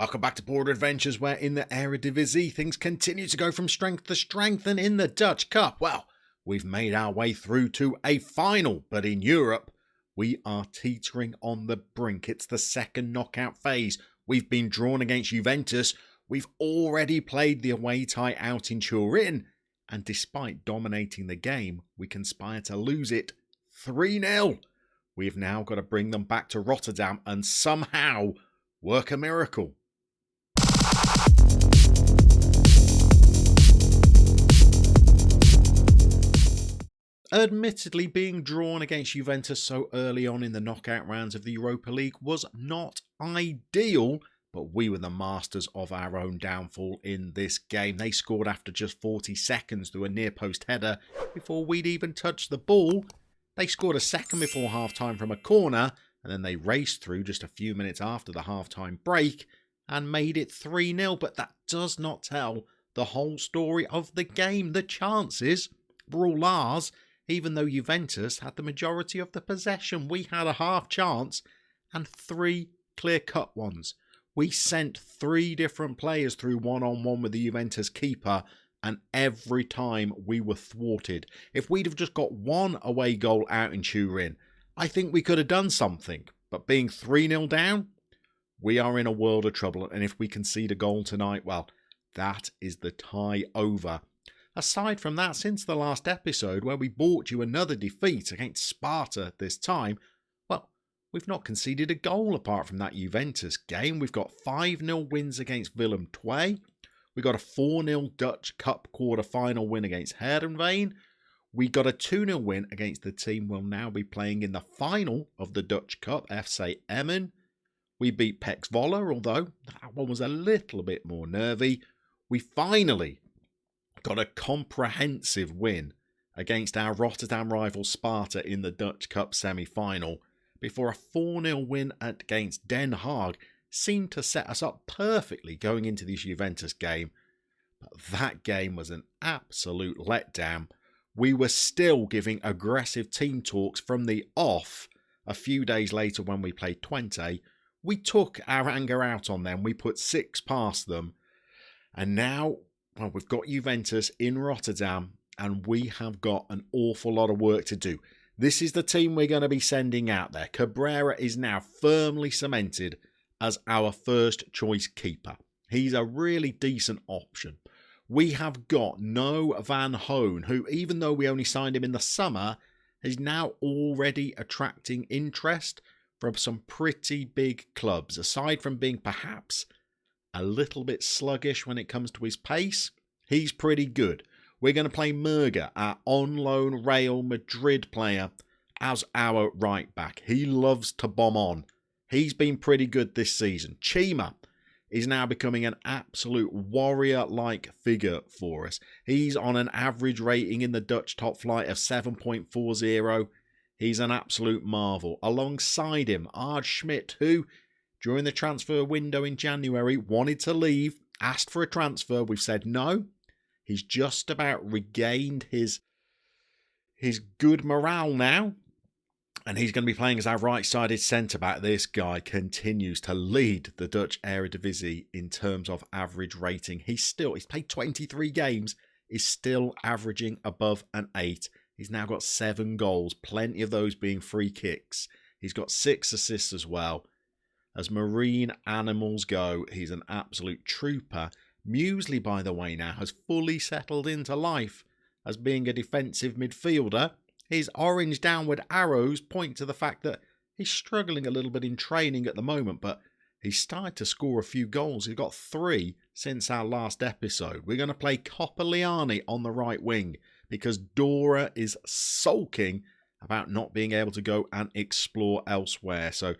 Welcome back to Border Adventures, where in the Eredivisie things continue to go from strength to strength, and in the Dutch Cup, well, we've made our way through to a final, but in Europe, we are teetering on the brink. It's the second knockout phase. We've been drawn against Juventus. We've already played the away tie out in Turin, and despite dominating the game, we conspire to lose it 3-0. We've now got to bring them back to Rotterdam and somehow work a miracle. Admittedly, being drawn against Juventus so early on in the knockout rounds of the Europa League was not ideal, but we were the masters of our own downfall in this game. They scored after just 40 seconds through a near-post header before we'd even touched the ball. They scored a second before half-time from a corner, and then they raced through just a few minutes after the half-time break and made it 3-0. But that does not tell the whole story of the game. The chances were all ours, even though Juventus had the majority of the possession. We had a half chance and 3 clear-cut ones. We sent 3 different players through one-on-one with the Juventus keeper, and every time we were thwarted. If we'd have just got one away goal out in Turin, I think we could have done something. But being 3-0 down, we are in a world of trouble. And if we concede a goal tonight, well, that is the tie over. Aside from that, since the last episode where we brought you another defeat against Sparta this time, well, we've not conceded a goal apart from that Juventus game. We've got 5-0 wins against Willem II. We got a 4-0 Dutch Cup quarter-final win against Heerenveen. We got a 2-0 win against the team we'll now be playing in the final of the Dutch Cup, FC Emmen. We beat PEC Zwolle, although that one was a little bit more nervy. We finally got a comprehensive win against our Rotterdam rival Sparta in the Dutch Cup semi-final, before a 4-0 win against Den Haag seemed to set us up perfectly going into this Juventus game. But that game was an absolute letdown. We were still giving aggressive team talks from the off. A few days later when we played Twente, we took our anger out on them. We put 6 past them. And now, well, we've got Juventus in Rotterdam and we have got an awful lot of work to do. This is the team we're going to be sending out there. Cabrera is now firmly cemented as our first choice keeper. He's a really decent option. We have got no Van Hoon, who, even though we only signed him in the summer, is now already attracting interest from some pretty big clubs. Aside from being perhaps a little bit sluggish when it comes to his pace, he's pretty good. We're going to play Murga, our on-loan Real Madrid player, as our right back. He loves to bomb on. He's been pretty good this season. Llama is now becoming an absolute warrior-like figure for us. He's on an average rating in the Dutch top flight of 7.40. He's an absolute marvel. Alongside him, Ard Schmidt, who, during the transfer window in January, wanted to leave, asked for a transfer. We've said no. He's just about regained his good morale now. And he's going to be playing as our right-sided centre-back. This guy continues to lead the Dutch Eredivisie in terms of average rating. He's played 23 games, is still averaging above an 8. He's now got 7 goals, plenty of those being free kicks. He's got 6 assists as well. As marine animals go, he's an absolute trooper. Muesli, by the way, now has fully settled into life as being a defensive midfielder. His orange downward arrows point to the fact that he's struggling a little bit in training at the moment, but he's started to score a few goals. He's got 3 since our last episode. We're going to play Coppeliani on the right wing because Dora is sulking about not being able to go and explore elsewhere. So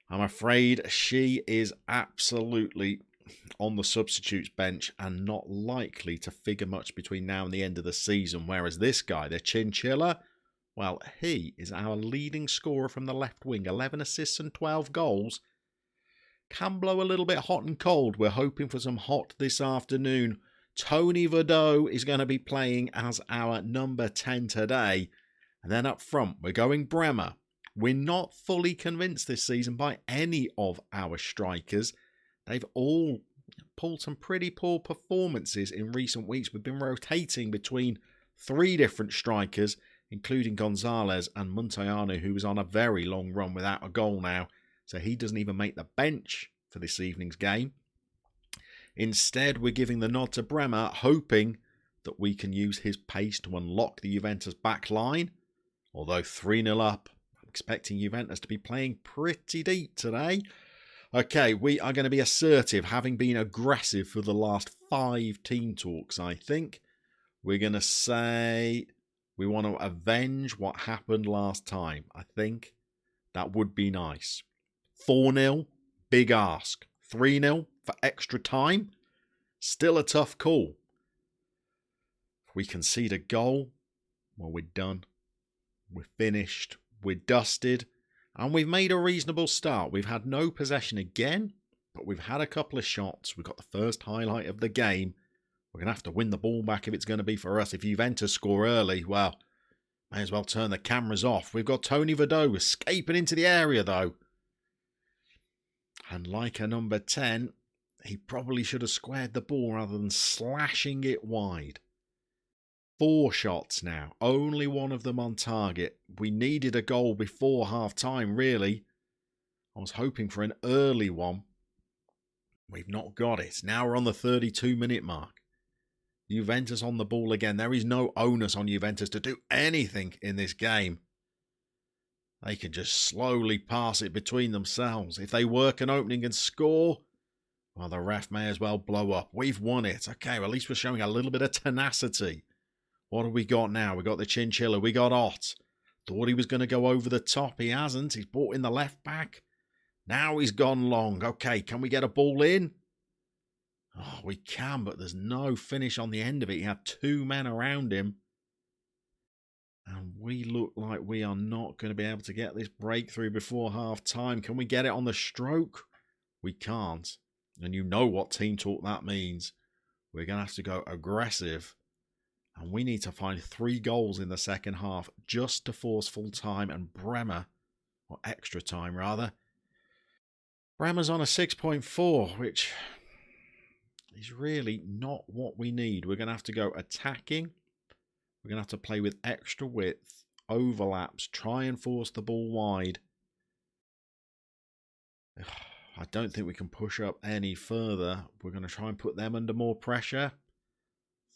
I'm afraid she is absolutely on the substitutes bench and not likely to figure much between now and the end of the season. Whereas this guy, the Chinchilla, well, he is our leading scorer from the left wing. 11 assists and 12 goals. Can blow a little bit hot and cold. We're hoping for some hot this afternoon. Tony Verdot is going to be playing as our number 10 today. And then up front, we're going Bremer. We're not fully convinced this season by any of our strikers. They've all pulled some pretty poor performances in recent weeks. We've been rotating between 3 different strikers, including Gonzalez and Montellano, who was on a very long run without a goal now. So he doesn't even make the bench for this evening's game. Instead, we're giving the nod to Bremer, hoping that we can use his pace to unlock the Juventus back line. Although 3-0 up, I'm expecting Juventus to be playing pretty deep today. Okay, we are going to be assertive, having been aggressive for the last 5 team talks, I think. We're going to say we want to avenge what happened last time. I think that would be nice. 4-0, big ask. 3-0 for extra time, still a tough call. If we concede a goal, well, we're done. We're finished. We're dusted. And we've made a reasonable start. We've had no possession again, but we've had a couple of shots. We've got the first highlight of the game. We're going to have to win the ball back if it's going to be for us. If Juventus score early, well, may as well turn the cameras off. We've got Tony Vidot escaping into the area, though. And like a number 10, he probably should have squared the ball rather than slashing it wide. 4 shots now, only one of them on target. We needed a goal before half-time, really. I was hoping for an early one. We've not got it. Now we're on the 32-minute mark. Juventus on the ball again. There is no onus on Juventus to do anything in this game. They can just slowly pass it between themselves. If they work an opening and score, well, the ref may as well blow up. We've won it. Okay, well, at least we're showing a little bit of tenacity. What have we got now? We got the Chinchilla. We got Ott. Thought he was going to go over the top. He hasn't. He's brought in the left back. Now he's gone long. Okay, can we get a ball in? Oh, we can, but there's no finish on the end of it. He had 2 men around him. And we look like we are not going to be able to get this breakthrough before half-time. Can we get it on the stroke? We can't. And you know what team talk that means. We're going to have to go aggressive. And we need to find 3 goals in the second half just to force full time. And Bremer, or extra time rather. Bremer's on a 6.4, which is really not what we need. We're going to have to go attacking. We're going to have to play with extra width, overlaps, try and force the ball wide. I don't think we can push up any further. We're going to try and put them under more pressure.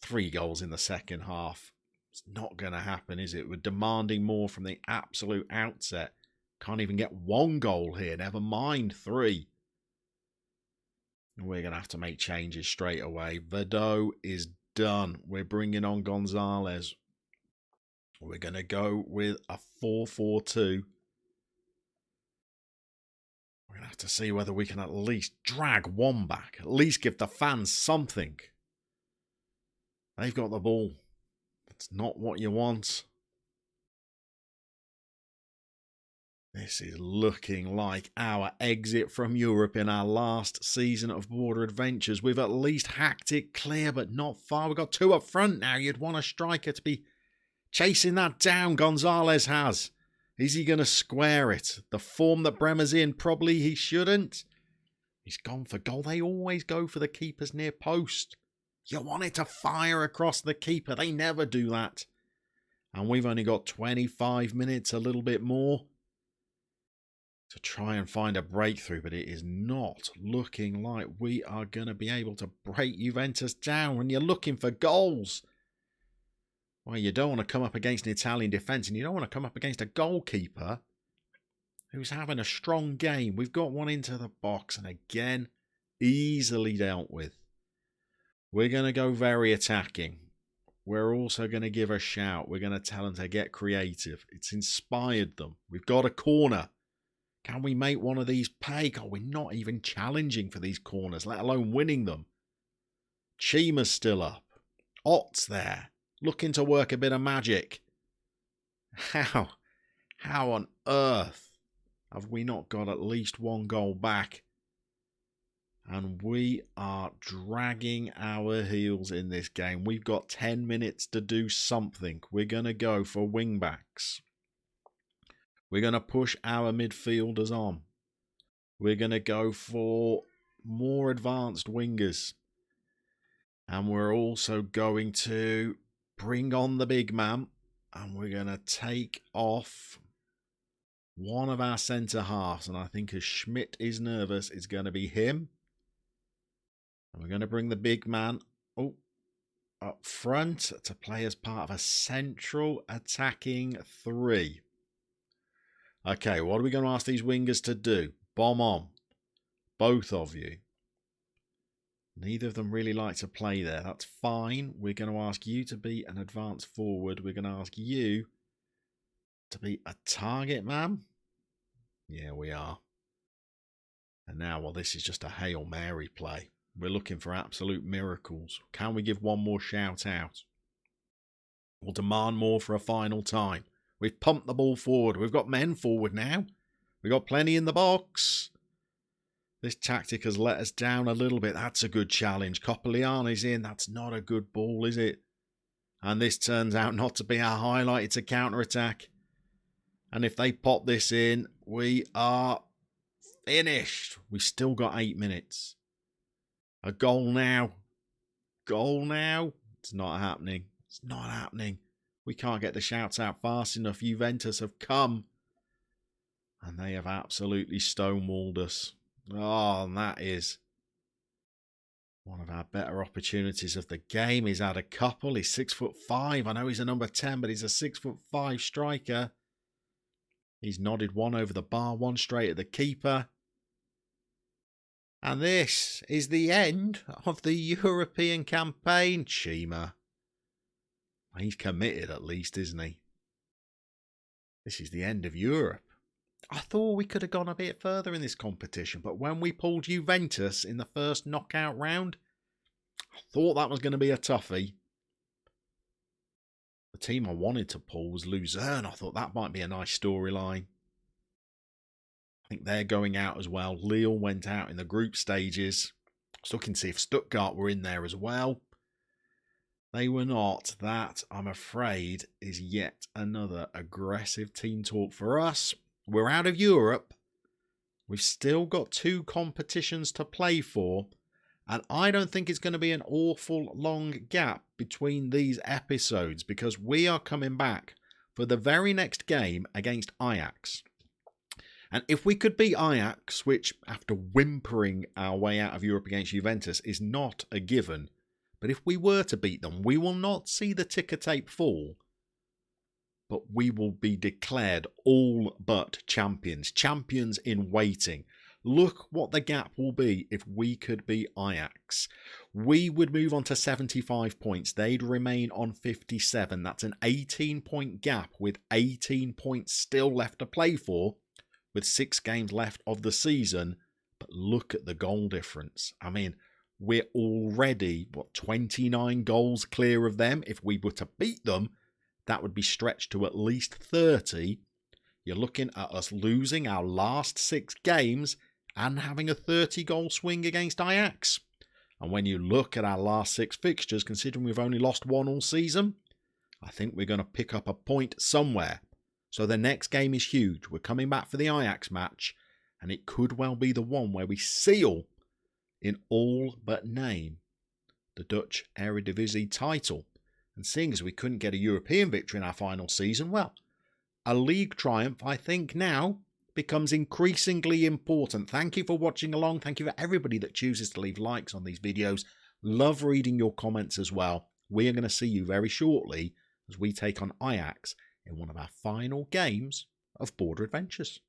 3 goals in the second half. It's not going to happen, is it? We're demanding more from the absolute outset. Can't even get 1 goal here, never mind 3. We're going to have to make changes straight away. Vidot is done. We're bringing on Gonzalez. We're going to go with a 4-4-2. We're going to have to see whether we can at least drag 1 back. At least give the fans something. They've got the ball. That's not what you want. This is looking like our exit from Europe in our last season of Border Adventures. We've at least hacked it clear, but not far. We've got 2 up front now. You'd want a striker to be chasing that down. Gonzalez has. Is he going to square it? The form that Bremer's in, probably he shouldn't. He's gone for goal. They always go for the keeper's near post. You want it to fire across the keeper. They never do that. And we've only got 25 minutes, a little bit more, to try and find a breakthrough, but it is not looking like we are going to be able to break Juventus down. When you're looking for goals, well, you don't want to come up against an Italian defence, and you don't want to come up against a goalkeeper who's having a strong game. We've got one into the box, and again, easily dealt with. We're going to go very attacking. We're also going to give a shout. We're going to tell them to get creative. It's inspired them. We've got a corner. Can we make one of these pay? God, we're not even challenging for these corners, let alone winning them. Chima's still up. Ott's there, looking to work a bit of magic. How on earth have we not got at least 1 goal back? And we are dragging our heels in this game. We've got 10 minutes to do something. We're going to go for wing-backs. We're going to push our midfielders on. We're going to go for more advanced wingers. And we're also going to bring on the big man. And we're going to take off one of our centre halves. And I think as Schmidt is nervous, it's going to be him. And we're going to bring the big man up front to play as part of a central attacking three. Okay, what are we going to ask these wingers to do? Bomb on. Both of you. Neither of them really like to play there. That's fine. We're going to ask you to be an advanced forward. We're going to ask you to be a target man. Yeah, we are. And now, well, this is just a Hail Mary play. We're looking for absolute miracles. Can we give one more shout out? We'll demand more for a final time. We've pumped the ball forward. We've got men forward now. We've got plenty in the box. This tactic has let us down a little bit. That's a good challenge. Copoliani's in. That's not a good ball, is it? And this turns out not to be our highlight. It's a counter-attack. And if they pop this in, we are finished. We've still got 8 minutes. A goal now. Goal now. It's not happening. It's not happening. We can't get the shouts out fast enough. Juventus have come. And they have absolutely stonewalled us. Oh, and that is one of our better opportunities of the game. He's had a couple. He's 6'5". I know he's a number 10, but he's a 6'5" striker. He's nodded one over the bar, one straight at the keeper. And this is the end of the European campaign, Llama. He's committed at least, isn't he? This is the end of Europe. I thought we could have gone a bit further in this competition, but when we pulled Juventus in the first knockout round, I thought that was going to be a toughie. The team I wanted to pull was Luzerne. I thought that might be a nice storyline. I think they're going out as well. Lille went out in the group stages. I was looking to see if Stuttgart were in there as well. They were not. That, I'm afraid, is yet another aggressive team talk for us. We're out of Europe. We've still got 2 competitions to play for. And I don't think it's going to be an awful long gap between these episodes because we are coming back for the very next game against Ajax. And if we could beat Ajax, which after whimpering our way out of Europe against Juventus is not a given, but if we were to beat them, we will not see the ticker tape fall, but we will be declared all but champions. Champions in waiting. Look what the gap will be if we could beat Ajax. We would move on to 75 points. They'd remain on 57. That's an 18-point gap with 18 points still left to play for, with 6 games left of the season. But look at the goal difference. I mean, we're already, 29 goals clear of them. If we were to beat them, that would be stretched to at least 30. You're looking at us losing our last 6 games and having a 30-goal swing against Ajax. And when you look at our last 6 fixtures, considering we've only lost 1 all season, I think we're going to pick up a point somewhere. So the next game is huge. We're coming back for the Ajax match, and it could well be the one where we seal, in all but name, the Dutch Eredivisie title. And seeing as we couldn't get a European victory in our final season, well, a league triumph, I think, now becomes increasingly important. Thank you for watching along. Thank you for everybody that chooses to leave likes on these videos. Love reading your comments as well. We are going to see you very shortly as we take on Ajax in one of our final games of Border Adventures.